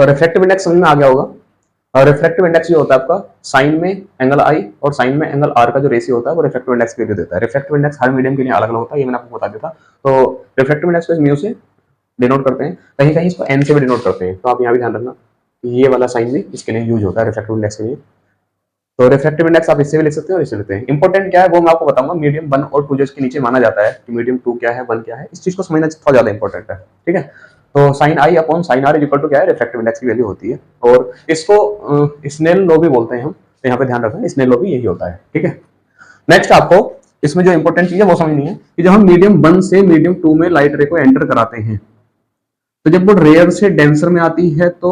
और refractive index समझ में आ गया होगा। और रिफ्रैक्टिव इंडेक्स जो होता है आपका साइन में एंगल आई और साइन में एंगल आर का जो रेशियो होता है वो रिफ्रैक्टिव इंडेक्स की वैल्यू देता है। रिफ्रैक्टिव इंडेक्स हर मीडियम के लिए अलग अलग होता है, ये मैंने आपको बता दिया था। तो रिफ्रैक्टिव इंडेक्स को म्यू से डिनोट करते हैं, कहीं कहीं इसको एन से भी डिनोट करते हैं, तो आप यहाँ भी ध्यान रखना ये वाला साइन भी इसके लिए यूज होता है रिफ्रैक्टिव इंडेक्स के लिए। तो रिफ्रैक्टिव इंडेक्स आप इससे भी लिख सकते हो और इससे लिखते हैं। इंपॉर्टेंट क्या है वो मैं आपको बताऊंगा, मीडियम 1 और 2 जो इसके नीचे माना जाता है कि मीडियम 2 क्या है 1 क्या है, इस चीज को समझना बहुत ज्यादा इंपॉर्टेंट है। ठीक है, तो sine i upon sine r equal to क्या है, रिफ्रैक्टिव इंडेक्स की वैल्यू होती है। और इसको स्नेल लॉ भी बोलते हैं हम, तो यहाँ पे ध्यान रखना स्नेल लॉ भी यही होता है। ठीक है, नेक्स्ट आपको इसमें जो इंपॉर्टेंट चीज है वो समझनी है कि जब हम मीडियम 1 से मीडियम 2 में लाइट रे को एंटर कराते हैं तो जब वो रेयर से डेंसर में आती है तो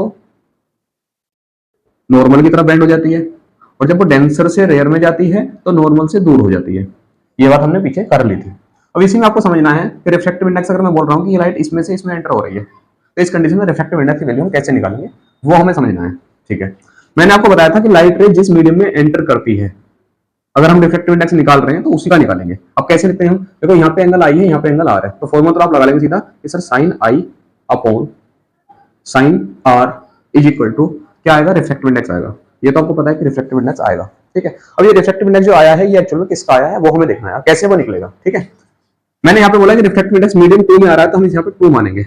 नॉर्मल की तरफ बेंड हो जाती है, और जब वो डेंसर से रेयर में जाती है तो नॉर्मल से दूर हो जाती है। ये बात हमने पीछे कर ली थी। अब इसी में आपको समझना है कि रिफ्रैक्टिव इंडेक्स अगर मैं बोल रहा हूँ कि ये लाइट इसमें से इसमें एंटर हो रही है तो इस कंडीशन में रिफ्रैक्टिव इंडेक्स की वैल्यू हम कैसे निकालेंगे वो हमें समझना है। ठीक है, मैंने आपको बताया था कि लाइट रे जिस मीडियम में एंटर करती है अगर हम रिफ्रैक्टिव इंडेक्स निकाल रहे हैं तो उसी का निकालेंगे। अब कैसे लिखते हैं हम, देखो यहाँ पे एंगल आई है, यहाँ पे एंगल आर है, तो फॉर्मूला तो आप लगा लेंगे सीधा कि sir sine i upon sine r is equal to क्या आएगा, रिफ्रैक्टिव इंडेक्स आएगा। ये तो आपको पता है कि रिफ्रैक्टिव इंडेक्स आएगा। ठीक है, अब ये रिफ्रैक्टिव इंडेक्स जो आया है ये एक्चुअल में किसका आया है वो हमें देखना है, कैसे वो निकलेगा। ठीक है, मैंने यहाँ पे बोला कि रिफ्रैक्टिव इंडेक्स मीडियम 2 में आ रहा है तो हम इस यहाँ पे 2 मानेंगे।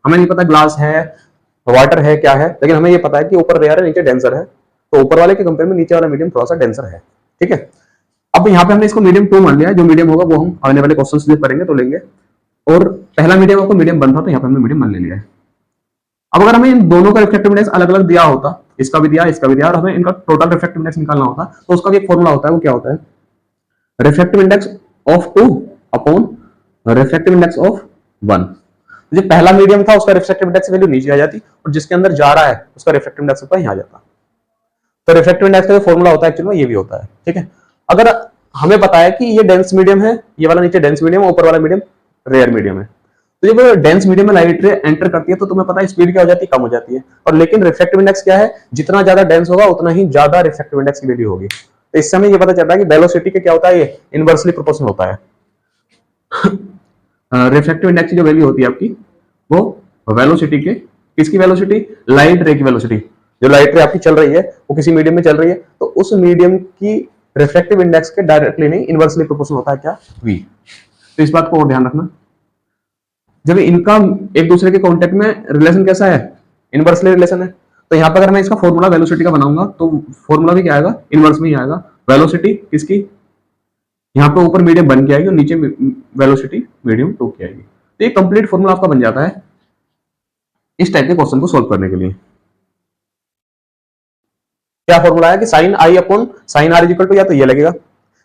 हमें नहीं पता ग्लास है वाटर है क्या है, लेकिन हमें ये पता है कि ऊपर रेयर है नीचे डेंसर है, तो ऊपर वाले के कंपेयर में नीचे वाला मीडियम थोड़ा सा डेंसर है। ठीक है, अब यहाँ पे हमने इसको मीडियम 2 मान लिया है, जो मीडियम होगा वो हम आने वाले क्वेश्चन से करेंगे तो लेंगे। और पहला मीडियम आपको मीडियम 1 था तो यहाँ पे हमने मीडियम 1 ले लिया है। अब अगर हमें इन दोनों का रिफ्रैक्टिव इंडेक्स अलग अलग दिया होता, इसका भी दिया इसका भी दिया, और हमें इनका टोटल रिफ्रैक्टिव इंडेक्स निकालना होता तो उसका भी एक फॉर्मूला होता है, वो क्या होता है, refractive index of 2 upon refractive index of 1। जो पहला मीडियम था उसका रिफ्रैक्टिव इंडेक्स वैल्यू नीचे आ जाती और जिसके अंदर जा रहा है उसका रिफ्रैक्टिव इंडेक्स ऊपर यहाँ आ जाता। तो रिफ्रैक्टिव इंडेक्स का जो फॉर्मूला होता है एक्चुअली में ये भी होता है। ठीक है, अगर हमें पता है कि ये डेंस मीडियम है, ये वाला नीचे डेंस मीडियम है, ऊपर वाला मीडियम रेयर मीडियम है, तो जब डेंस मीडियम में लाइट रे एंटर करती है तो तुम्हें पता है स्पीड क्या हो जाती है, कम हो जाती है। और लेकिन रिफ्रैक्टिव इंडेक्स क्या है, जितना ज्यादा डेंस होगा उतना ही ज्यादा रिफ्रैक्टिव इंडेक्स की वैल्यू होगी। तो इस समय ये पता चलता है कि वेलोसिटी के क्या होता है, ये इनवर्सली प्रोपोर्शनल होता है। रिफ्रैक्टिव इंडेक्स की जो वैल्यू होती है आपकी वो वेलोसिटी के, किसकी वेलोसिटी, लाइट रे की वेलोसिटी। जो लाइट रे आपकी चल रही है वो किसी मीडियम में चल रही है तो उस मीडियम की रिफ्रैक्टिव इंडेक्स के डायरेक्टली नहीं इनवर्सली प्रोपोर्शनल होता है क्या, v। तो इस बात को और ध्यान रखना, जब इनका एक दूसरे के कांटेक्ट में रिलेशन कैसा है, इनवर्सली रिलेशन है। तो यहाँ पर अगर मैं इसका फॉर्मूला वेलोसिटी का बनाऊंगा तो फॉर्मूला भी क्या आएगा, इनवर्स में ही आएगा। वेलोसिटी किसकी, यहाँ पे ऊपर मीडियम 1 की आएगी और नीचे वेलोसिटी मीडियम 2 की आएगी। तो ये कंप्लीट फॉर्मूला आपका बन जाता है इस टाइप के क्वेश्चन को सोल्व करने के लिए। क्या फॉर्मूला है कि sine i upon sine r equal to, या तो ये लगेगा,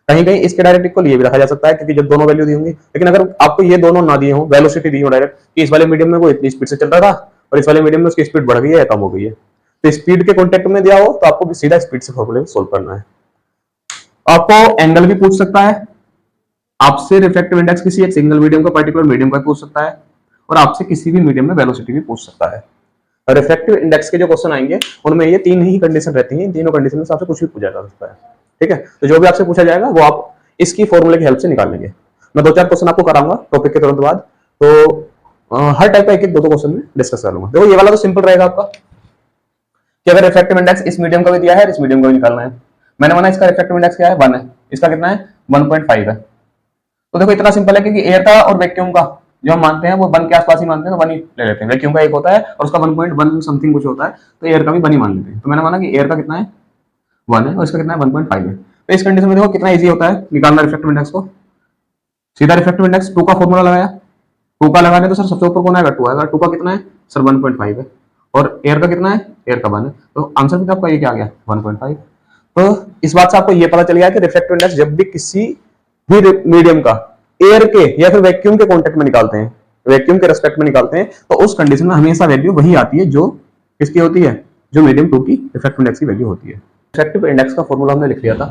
कहीं कहीं इसके डायरेक्ट इक्वल ये भी रखा जा सकता है क्योंकि जब दोनों वैल्यू दी होंगी। लेकिन अगर आपको ये दोनों ना दिए हो, वेलोसिटी दी हो डायरेक्ट कि इस वाले मीडियम में वो इतनी स्पीड से चल रहा था और इस वाले मीडियम में उसकी स्पीड बढ़ गई है या कम हो गई है, तो स्पीड के कॉन्टेक्ट में दिया हो तो आपको सीधा स्पीड से फॉर्मूले सोल्व करना है। आपको एंगल भी पूछ सकता है, आपसे रिफ्रैक्टिव इंडेक्स किसी एक सिंगल मीडियम का पर्टिकुलर मीडियम का पूछ सकता है, और आपसे किसी भी मीडियम में वेलोसिटी भी पूछ सकता है। रिफ्रैक्टिव इंडेक्स के जो क्वेश्चन आएंगे उनमें ये 3 ही कंडीशन रहती हैं, तीनों कंडीशन में से आपसे कुछ भी पूछा जा सकता है। ठीक है, तो जो भी आपसे पूछा जाएगा वो आप इसकी फॉर्मूले की हेल्प से निकाल लेंगे। मैं 2-4 क्वेश्चन आपको कराऊंगा टॉपिक के तुरंत बाद, तो हर टाइप का एक-एक 2-2 क्वेश्चन में डिस्कस कर लूंगा। देखो ये वाला तो सिंपल रहेगा आपका कि अगर रिफ्रैक्टिव इंडेक्स इस मीडियम का भी दिया है, इस मीडियम का भी निकालना है। मैंने माना इसका रिफ्रैक्टिव इंडेक्स क्या है, 1 है, इसका कितना है 1.5 है। तो देखो इतना सिंपल है क्योंकि एयर का और वैक्यूम का जो हम मानते हैं वो 1 के आसपास ही मानते हैं, तो 1 ही ले लेते हैं। वैक्यूम का 1 होता है और उसका 1.1 समथिंग कुछ होता है, तो एयर का भी 1 ही मान लेते हैं। तो मैंने माना कि एयर का कितना है 1 है और इसका कितना है 1.5 है। तो इस कंडीशन में देखो कितना इजी होता है निकालना रिफ्रैक्टिव इंडेक्स को। सीधा रिफ्रैक्टिव इंडेक्स 2 का फॉर्मूला लगाया, 2 का लगाने तो सर सबसे ऊपर कौन आएगा 2 आएगा, 2 का कितना है सर 1.5 है, और एयर का कितना है, एयर का 1 है, तो आंसर भी आपका ये क्या आ गया 1.5। तो इस बात से आपको ये पता चल गया कि रिफ्रैक्टिव इंडेक्स जब भी किसी भी मीडियम का एयर के या फिर वैक्यूम के कांटेक्ट में निकालते हैं, वैक्यूम के रेस्पेक्ट में निकालते हैं, तो उस कंडीशन में हमेशा वैल्यू वही आती है जो किसकी होती है, जो मीडियम 2 की रिफ्रैक्टिव इंडेक्स की वैल्यू होती है। रिफ्रैक्टिव इंडेक्स का फॉर्मूला हमने लिख लिया था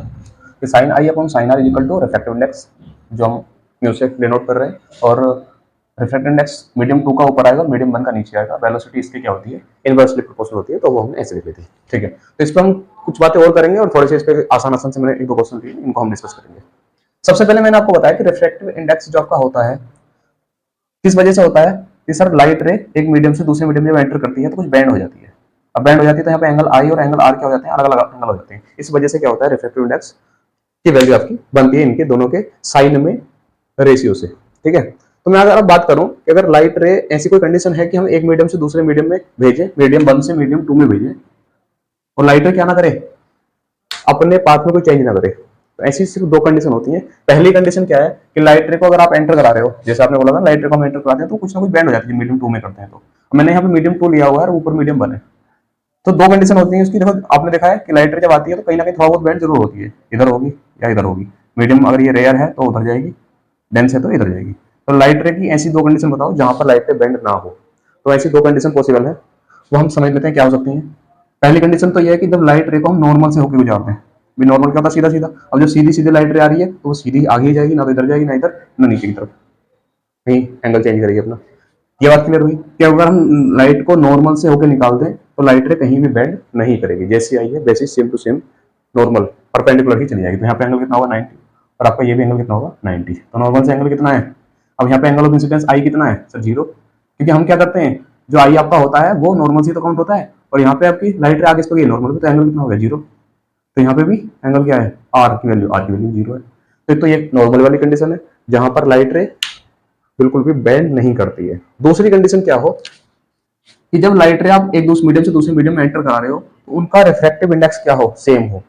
कि sine i upon sine r equal to refractive index, जो हम म्यू से डिनोट कर रहे हैं, और रिफ्रैक्टिव इंडेक्स मीडियम 2 का ऊपर आएगा, मीडियम 1 का नीचे आएगा। वेलोसिटी इसकी क्या होती है, इनवर्सली प्रोपोर्शनल होती है, तो वो हमने ऐसे लिख ली थी। ठीक है, तो इस पर हम कुछ बातें और करेंगे और थोड़े से इस पर आसान आसान से मैंने 1-2 क्वेश्चन दिए, इनको हम डिस्कस करेंगे। सबसे पहले मैंने आपको बताया कि रिफ्रैक्टिव इंडेक्स जो आपका होता है किस वजह से होता है कि सर लाइट रे एक मीडियम से दूसरे मीडियम में एंटर करती है तो कुछ बैंड हो जाती है। अब बैंड हो जाती है तो यहाँ पे एंगल आई और एंगल आर क्या हो जाते हैं, अलग अलग एंगल हो जाते हैं। इस वजह से क्या होता है, रिफ्रैक्टिव इंडेक्स की वैल्यू आपकी बनती है इनके दोनों के साइन में रेशियो से। ठीक है, तो मैं अगर अब बात करूं कि अगर लाइट रे ऐसी कोई कंडीशन है कि हम एक मीडियम से दूसरे मीडियम में भेजें, मीडियम 1 से मीडियम 2 में भेजें, और लाइट रे क्या ना करे, अपने पाथ में कोई चेंज ना करे, तो ऐसी सिर्फ दो कंडीशन होती है। पहली कंडीशन क्या है कि लाइट रे को अगर आप एंटर करा रहे हो, जैसे आपने बोला था लाइट रे को हम एंटर कराते हैं तो कुछ ना कुछ बैंड हो जाती है, मीडियम 2 में करते हैं तो मैंने यहाँ पे मीडियम 2 लिया हुआ है और ऊपर मीडियम 1 है। तो दो कंडीशन होती है उसकी, देखो आपने देखा है कि लाइट रे जब आती है तो कहीं ना कहीं थोड़ा बहुत बैंड जरूर होती है, इधर होगी या इधर होगी। मीडियम अगर ये रेयर है तो उधर जाएगी, डेंस है तो इधर जाएगी। तो लाइट रे की ऐसी दो कंडीशन बताओ जहां पर लाइट रे बैंड ना हो। तो ऐसी दो कंडीशन पॉसिबल है, वो हम समझ लेते हैं क्या हो सकती है। पहली कंडीशन तो ये है कि जब लाइट रे को हम नॉर्मल से होकर गुजारते हैं, भी नॉर्मल क्या होता है, सीधा सीधा। अब जब सीधी सीधी लाइट रे आ रही है तो वो सीधी आगे ही जाएगी, ना तो इधर जाएगी ना इधर ना नीचे की तरफ, नहीं एंगल चेंज करेगी अपना। ये बात क्लियर हुई कि अगर हम लाइट को नॉर्मल से होकर निकाल दें तो लाइट रे कहीं भी बेंड नहीं करेगी, जैसी आई है वैसे same to same normal perpendicular ही चली जाएगी। तो यहाँ पे एंगल कितना होगा 90, और आपका ये भी एंगल कितना होगा 90। तो नॉर्मल से एंगल कितना है, अब यहाँ पे एंगल ऑफ इंसिडेंस आई कितना है सर, 0, क्योंकि हम क्या करते हैं, जो आई आपका होता है वो नॉर्मल से तो काउंट होता है, और यहाँ पे आपकी लाइट रे आगे इसको नॉर्मल, तो एंगल कितना होगा 0। तो यहाँ पे भी एंगल क्या है, आर की वैल्यू 0 है। तो ये नॉर्मल वाली कंडीशन है जहां पर लाइट रे बिल्कुल भी बेंड नहीं करती है। दूसरी कंडीशन क्या हो कि जब लाइट रे आप एक दूसरे मीडियम से दूसरे मीडियम में एंटर करा रहे हो तो उनका रिफ्रैक्टिव इंडेक्स क्या हो, सेम हो।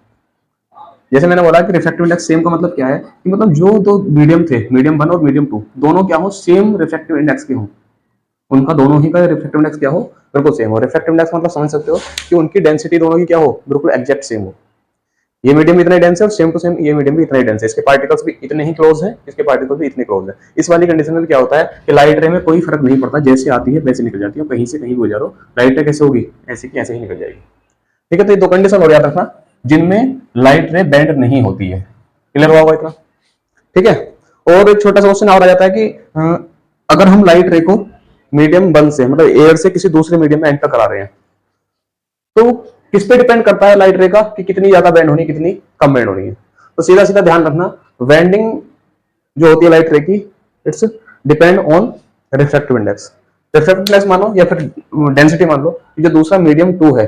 जैसे मैंने बोला कि रिफ्रैक्टिव इंडेक्स सेम का मतलब क्या है कि मतलब जो दो मीडियम थे, मीडियम 1 और मीडियम 2, दोनों क्या हो, सेम रिफ्रैक्टिव इंडेक्स के हो, उनका दोनों ही का रिफ्रैक्टिव इंडेक्स क्या हो, बिल्कुल सेम हो। रिफ्रैक्टिव इंडेक्स मतलब समझ सकते हो कि उनकी डेंसिटी दोनों की क्या हो, बिल्कुल एग्जैक्ट सेम हो। ये मीडियम इतना डेंस है और सेम टू सेम ये मीडियम भी इतना ही डेंस है, इसके पार्टिकल्स भी इतने ही क्लोज हैं, इसके पार्टिकल्स भी इतने क्लोज हैं। इस वाली कंडीशन में क्या होता है कि लाइट रे में कोई फर्क नहीं पड़ता, जैसे आती है वैसे निकल जाती है, कहीं से कहीं गुजारो लाइट रे कैसे होगी, ऐसे की ऐसे ही निकल जाएगी। ठीक है, तो ये दो कंडीशन और याद रखना जिनमें लाइट रे बेंड नहीं होती है। क्लियर हुआ होगा इतना? ठीक है, और एक छोटा सा क्वेश्चन और आ जाता है कि अगर हम लाइट रे को मीडियम 1 से मतलब एयर से किसी दूसरे मीडियम में एंटर करा रहे हैं तो किस पे डिपेंड करता है लाइट रे का कि कितनी ज्यादा बैंड होनी कितनी कम बैंड होनी है। तो सीधा सीधा ध्यान रखना, बैंडिंग जो होती है लाइट रे की, it's depend on refractive index. Refractive index मानो या फिर डेंसिटी मान लो, जो दूसरा मीडियम 2 है,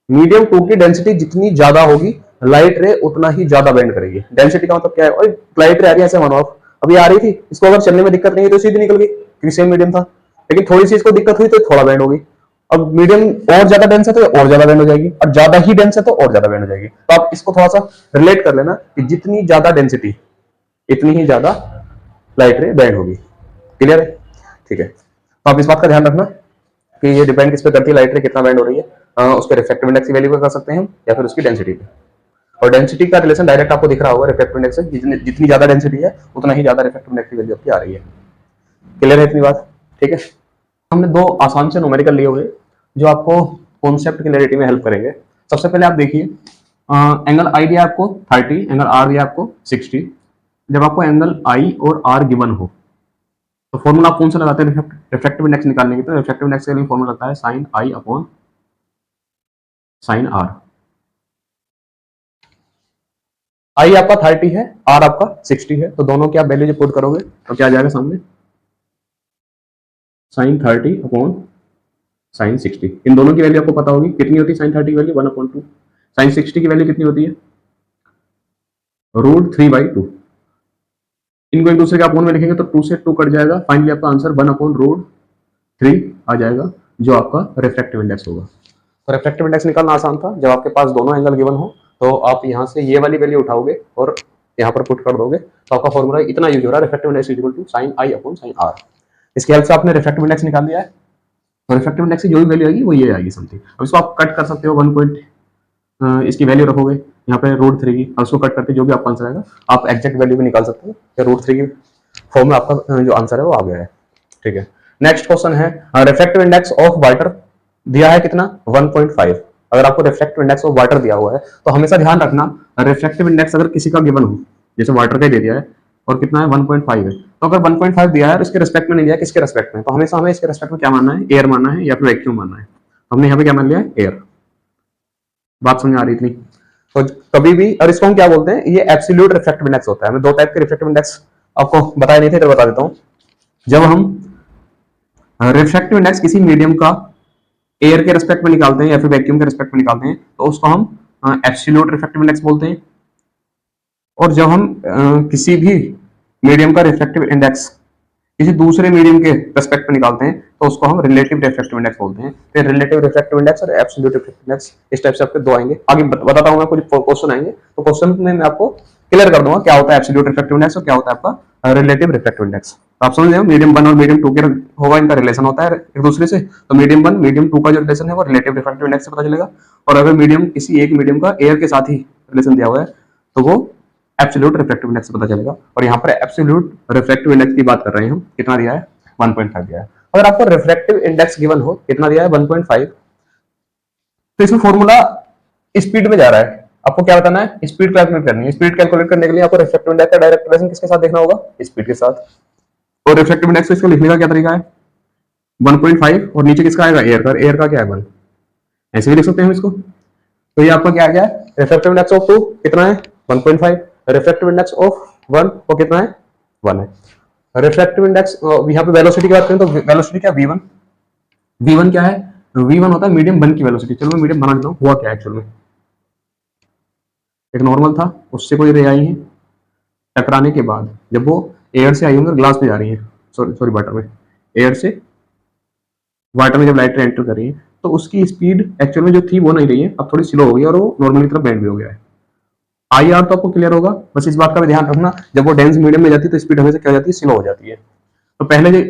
मीडियम 2 की डेंसिटी जितनी ज्यादा होगी लाइट रे उतना ही ज्यादा बैंड करेगी। डेंसिटी का मतलब क्या है, और लाइट रे आ रही है ऐसे मानो आप, अभी आ रही थी, इसको अगर चलने में दिक्कत नहीं है तो सीधी निकल गई क्योंकि सेम मीडियम था, लेकिन थोड़ी सी इसको दिक्कत हुई तो थोड़ा बैंड होगी। अब मीडियम और ज्यादा डेंस है तो और ज्यादा बैंड हो जाएगी, और ज्यादा ही डेंस है तो और ज्यादा बैंड हो जाएगी। तो आप इसको थोड़ा सा रिलेट कर लेना कि जितनी ज्यादा डेंसिटी इतनी ही ज्यादा लाइट रे बैंड होगी। क्लियर है? ठीक है, तो आप इस बात का ध्यान रखना कि ये डिपेंड किस पे करती है लाइट रे कितना बैंड हो रही है, उसके रिफ्रैक्टिव इंडेक्स की वैल्यू को कर सकते हैं हम, या फिर उसकी डेंसिटी पे। और डेंसिटी का रिलेशन डायरेक्ट आपको दिख रहा होगा रिफ्रैक्टिव इंडेक्स से, जितनी ज्यादा डेंसिटी है उतना ही ज्यादा रिफ्रैक्टिव इंडेक्स की वैल्यू आपकी आ रही है। क्लियर है इतनी बात? ठीक है, हमने दो आसान से न्यूमेरिकल लिए हुए जो आपको कॉन्सेप्ट क्लैरिटी में हेल्प करेंगे। सबसे पहले आप देखिए, एंगल आई दिया आपको 30, एंगल आर दिया आपको 60। जब आपको एंगल आई और आर गिवन हो तो फॉर्मूला आप कौन सा लगाते हैं रिफ्रैक्टिव इंडेक्स निकालने की? तो रिफ्रैक्टिव इंडेक्स के लिए फॉर्मूला लगता है sine i upon sine r. I आपका 30 है, आर आपका 60 है, तो दोनों की आप वैल्यू जब पुट करोगे तो क्या आ जाएगा सामने, साइन 30 अपॉन साइन 60। इन दोनों की वैल्यू आपको पता होगी कितनी होती है, साइन 30 की वैल्यू 1/2, साइन 60 की वैल्यू कितनी होती है, √3/2। इनको एक दूसरे के अपोन में लिखेंगे तो 2 से 2 कट जाएगा, फाइनली आपका आंसर 1/√3 आ जाएगा, जो आपका रिफ्रैक्टिव इंडेक्स होगा। तो रिफ्रैक्टिव इंडेक्स निकालना आसान था, जब आपके पास दोनों एंगल गिवन हो तो आप यहाँ से ये वाली वैल्यू उठाओगे और यहाँ पर पुट कर दोगे, तो आपका फॉर्मूला इतना यूज हो रहा है, refractive index equal to sine i upon sine r. इसकी हेल्प से आपने रिफ्रैक्टिव इंडेक्स निकाल दिया है, और रिफ्रैक्टिव इंडेक्स की जो भी वैल्यू आएगी वो ये आएगी समथिंग। अब इसको आप कट कर सकते हो, 1 पॉइंट इसकी वैल्यू रखोगे यहाँ पे √3 की, और उसको कट करके जो भी आपका आंसर आएगा आप एग्जैक्ट वैल्यू भी निकाल सकते हो, या √3 की फॉर्म में आपका जो आंसर है वो आ गया है। ठीक है, नेक्स्ट क्वेश्चन है, रिफ्रैक्टिव इंडेक्स ऑफ वाटर दिया है कितना, 1.5। अगर आपको रिफ्रैक्टिव इंडेक्स ऑफ वाटर दिया हुआ है तो हमेशा ध्यान रखना, रिफ्रैक्टिव इंडेक्स अगर किसी का गिवन हो, जैसे वाटर का दे दिया है और कितना है 1.5 है, तो अगर 1.5 दिया है और इसके रिस्पेक्ट में नहीं दिया, किसके रिस्पेक्ट में, तो हमेशा हमें इसके रिस्पेक्ट में क्या मानना है, एयर मानना है या फिर वैक्यूम मानना है। हमने यहाँ पे क्या मान लिया है, एयर। बात समझ आ रही इतनी? तो कभी भी, और इसको हम क्या बोलते हैं, ये एब्सोल्यूट रिफ्रैक्टिव इंडेक्स होता है। मैं दो टाइप के रिफ्रैक्टिव इंडेक्स आपको बताया नहीं थे, तो बता देता हूं। जब हम रिफ्रैक्टिव इंडेक्स किसी मीडियम का एयर के रेस्पेक्ट में निकालते हैं या फिर वैक्यूम के रेस्पेक्ट में निकालते हैं तो उसको हम एब्सोल्यूट रिफ्रैक्टिव इंडेक्स बोलते हैं। और जब हम किसी भी मीडियम का रिफ्रैक्टिव इंडेक्स किसी दूसरे मीडियम के रेस्पेक्ट में निकालते हैं तो उसको हम रिलेटिव रिफ्रैक्टिव इंडेक्स बोलते हैं। फिर रिलेटिव रिफ्रैक्टिव इंडेक्स और एब्सोल्यूट रिफ्रैक्टिव इंडेक्स इस टाइप से आपके दो आएंगे। आगे बताता हूं मैं, कुछ क्वेश्चन आएंगे तो क्वेश्चन में मैं आपको क्लियर कर दूंगा क्या होता है एब्सोल्यूट रिफ्रैक्टिव इंडेक्स और क्या होता है आपका रिलेटिव रिफ्रैक्टिव इंडेक्स। तो आप समझ रहे हो मीडियम 1 और मीडियम 2 के होगा, इनका रिलेशन होता है एक दूसरे से। तो मीडियम 1 मीडियम 2 का जो रिलेशन है वो रिलेटिव रिफ्रैक्टिव इंडेक्स से पता चलेगा। और अगर मीडियम किसी एक मीडियम का एयर के साथ ही रिलेशन दिया हुआ है तो वो एब्सोल्यूट रिफ्रैक्टिव इंडेक्स से पता चलेगा। और यहाँ पर एब्सोल्यूट रिफ्रैक्टिव इंडेक्स की बात कर रहे हैं हम, कितना दिया है 1.5 दिया है। अगर आपको रिफ्रैक्टिव इंडेक्स गिवन हो कितना दिया है 1.5, तो इसमें फॉर्मूला स्पीड में जा रहा है। आपको क्या बताना है, स्पीड कैलकुलेट करनी है। स्पीड कैलकुलेट करने के लिए आपको रिफ्रैक्टिव इंडेक्स का डायरेक्ट रिलेशन किसके साथ देखना होगा, स्पीड के साथ। और रिफ्रैक्टिव इंडेक्स को इसको लिखने का क्या तरीका है, 1.5 और नीचे किसका आएगा एयर का, एयर का क्या है 1, ऐसे भी लिख सकते हैं हम इसको। तो ये आपका क्या आ गया, रिफ्रैक्टिव इंडेक्स ऑफ 2 कितना है 1.5, रिफ्रैक्टिव इंडेक्स ऑफ 1 वो कितना है 1 है। रिफ्रैक्टिव इंडेक्स यहाँ पे वेलोसिटी की बात करें तो वेलोसिटी क्या v1, v1 क्या है, v1 होता है मीडियम 1 की वेलोसिटी। चलो मैं मीडियम बना देता हूँ, हुआ क्या एक्चुअल में, एक नॉर्मल था उससे कोई रे आई है, टकराने के बाद जब वो एयर से आई होंगे ग्लास में जा रही है, सॉरी वाटर में, एयर से वाटर में जब लाइट एंटर कर रही है तो उसकी स्पीड एक्चुअल में जो थी वो नहीं रही है, अब थोड़ी स्लो हो गई और वो नॉर्मल की तरफ बेंड भी हो गया है। आई आर तो आपको क्लियर होगा, बस इस बात का भी ध्यान रखना जब वो डेंस मीडियम में जाती है तो स्पीड हमेशा क्या हो जाती है, स्लो हो जाती है। तो पहले जो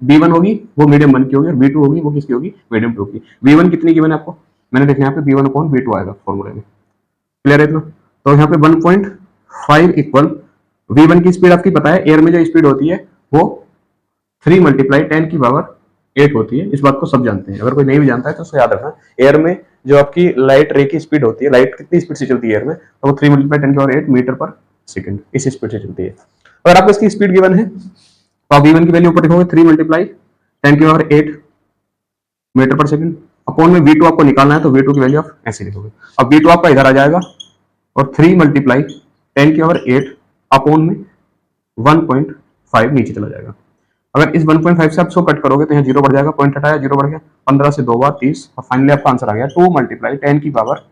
v1 होगी वो मीडियम 1 की होगी और v2 होगी वो किसकी होगी, मीडियम 2 की। v1 कितनी गिवन है आपको, मैंने देखा यहाँ पे v1 अपॉन v2 आएगा फॉर्मूले में, क्लियर है इतना। तो यहाँ पे 1.5 इक्वल v1 की स्पीड आपकी पता है, एयर में जो स्पीड होती है वो 3 मल्टीप्लाई 10 की पावर 8 होती है, इस बात को सब जानते हैं। अगर कोई नहीं भी जानता है तो उसको याद रखना, एयर में जो आपकी लाइट रे की स्पीड होती है, लाइट कितनी स्पीड से चलती है एयर में, तो वो 3 मल्टीप्लाई 10 की पावर 8 मीटर पर सेकंड इस स्पीड से चलती है। अगर आपको इसकी स्पीड गिवन है तो आप v1 की वैल्यू ऊपर लिखोगे 3 मल्टीप्लाई 10 की पावर 8 मीटर पर सेकंड, अपॉन में v2 आपको निकालना है तो v2 की वैल्यू आप ऐसे लिखोगे। अब v2 आपका इधर आ जाएगा और 3 मल्टीप्लाई 10 की पावर 8 अपॉन में 1.5 नीचे चला जाएगा। अगर इस 1.5 से आप इसको कट करोगे तो यहाँ 0 बढ़ जाएगा, पॉइंट हटाया 0 बढ़ गया, 15 से 2 बार 30 और फाइनली आपका आंसर आ गया 2 मल्टीप्लाई 10 की पावर